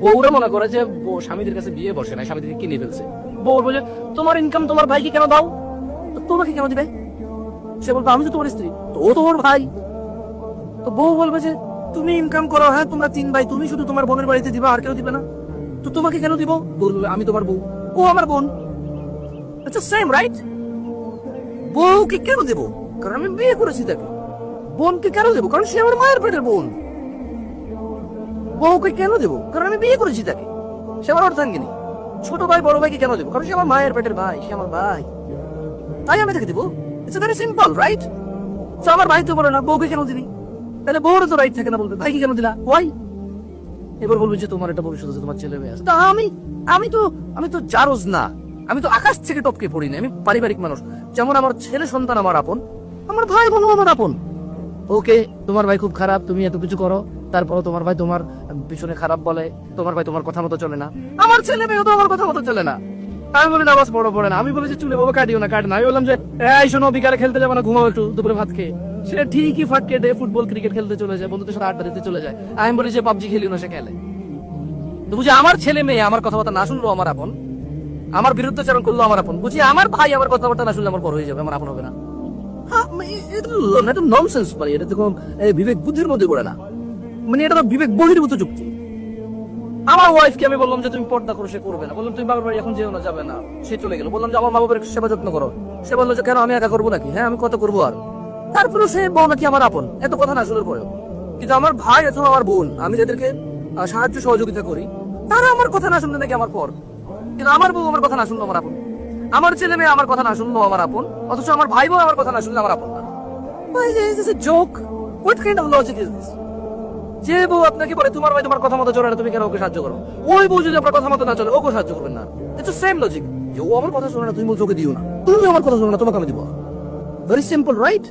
বউরা মনে করে যে স্বামীদের কাছে বিয়ে বসে না, স্বামীদেরকে কিনে ফেলছে। বউ বলবে তোমার ইনকাম তোমার ভাইকে কেন দাও, তোমাকে কেন দিবে? সে বলবে আমি তো তোমার স্ত্রী, তো ও তোমার ভাই। তো বউ বলবে যে তুমি ইনকাম করো, হ্যাঁ তোমরা 3 ভাই, তুমি শুধু তোমার বোনের বাড়িতে দিবা, আর কেউ দিবে না, তো তোমাকে কেন দিব? বলবে আমি তোমার বউ, ও আমার বোন। আচ্ছা সেম রাইট। বউকে কেন দেবো? কারণ আমি বিয়ে করেছি তাকে। বোনকে কেন দেবো? কারণ সে আমার মায়ের পেটের বোন। বউকে কেন দেবো? কারণ আমি বিয়ে করেছি তাকে, সে আমার অর্ধাঙ্গিনী। ছোট ভাই বড় ভাইকে কেন দেবো? কারণ সে আমার মায়ের পেটের ভাই, সে আমার ভাই, তাই আমি তাকে দেবো। It's very simple right. তো আমার ভাই তো বলে না বউকে কেন দিবি, তাহলে বউর তো রাইট থাকে না বলবে ভাইকে কেন দিলা, ওয়াই? এবার বলবে যে তোমার এটা ভবিষ্যৎ আছে, তোমার ছেলে মেয়ে আছে। তা আমি তো জারজ না, আমি তো আকাশ থেকে টপকে পড়ি না, আমি পারিবারিক মানুষ। যেমন আমার ছেলে সন্তান আমার আপন, আমার ভাই বোন আমার আপন। ওকে তোমার ভাই খুব খারাপ, তুমি এত কিছু করো, তারপরও তোমার ভাই তোমার পিছনে খারাপ বলে, তোমার ভাই তোমার কথা মতো চলে না, আমার ছেলে মেয়ে তো আমার কথা মতো চলে না। আমি বলি নামাজ পড়ে না, আমি বলি যে চুলে বাবা কাটিও না, কাটে না। আমি বললাম যে এই শোনো বিকালে খেলতে যাবো না, ঘুমাও একটু দুপুরে ভাত খেয়ে। সে ঠিকই ফাঁক কেটে ফুটবল ক্রিকেট খেলতে চলে যায়, বন্ধুদের সাথে আড্ডা দিতে চলে যায়। আমি বলি যে পাবজি খেলিও না, সে খেলে। তো বুঝি আমার ছেলে মেয়ে আমার কথাবার্তা না শুনলো আমার আপন, আমার বিরুদ্ধাচরণ করলো আমার আপন। বুঝি আমার ভাই আমার কথাবার্তা না শুনলে আমার পর হয়ে যাবে, আমার আপন হবে না। এটা ননসেন্স ভাই, এটা তো কোনো বিবেক বুদ্ধির মধ্যে পড়ে না, মানে এটা তো বিবেক বহির্ভূত যুক্তি। আমার ওয়াইফকে আমি বললাম যে তুমি পর্দা করো, সে করবে না। বললাম তুমি বাবার বাড়ি এখন যেও না, যাবে না, সে চলে গেল। বললাম যে আমার মা বাবার সেবা যত্ন করো, সে বললো যে কেন আমি একা করবো নাকি, হ্যাঁ আমি কত করবো আর। তারপরে সে বউ নাকি আমার আপন, এত কথা না শুনে পরেও। কিন্তু আমার ভাই অথবা আমার বোন, আমি যাদেরকে সাহায্য সহযোগিতা করি, তারা আমার কথা না শুনলে নাকি আমার পর। কিন্তু আমার বউ আমার কথা না শুনলো আমার আপন, আমার ছেলে মেয়ে আমার কথা না শুনলো আমার আপন, অথচ আমার ভাই বোন আমার কথা না শুনলে আমার আপন না। Joke, what kind of logic is this? যে বউ আপনাকে বলে তোমার ভাই তোমার কথা মতো চলে না, তুমি কেন ওকে সাহায্য করো? ওই বউ যদি আপনার কথা মতো না চলে, ওকে সাহায্য করবেন না। ইটস সেম লজিক, যে ও আমার কথা শোনে না, তুমি বলছো ওকে দিও না, তুমি আমার কথা শোনো না, তোমাকে আমি দিব। Very simple right.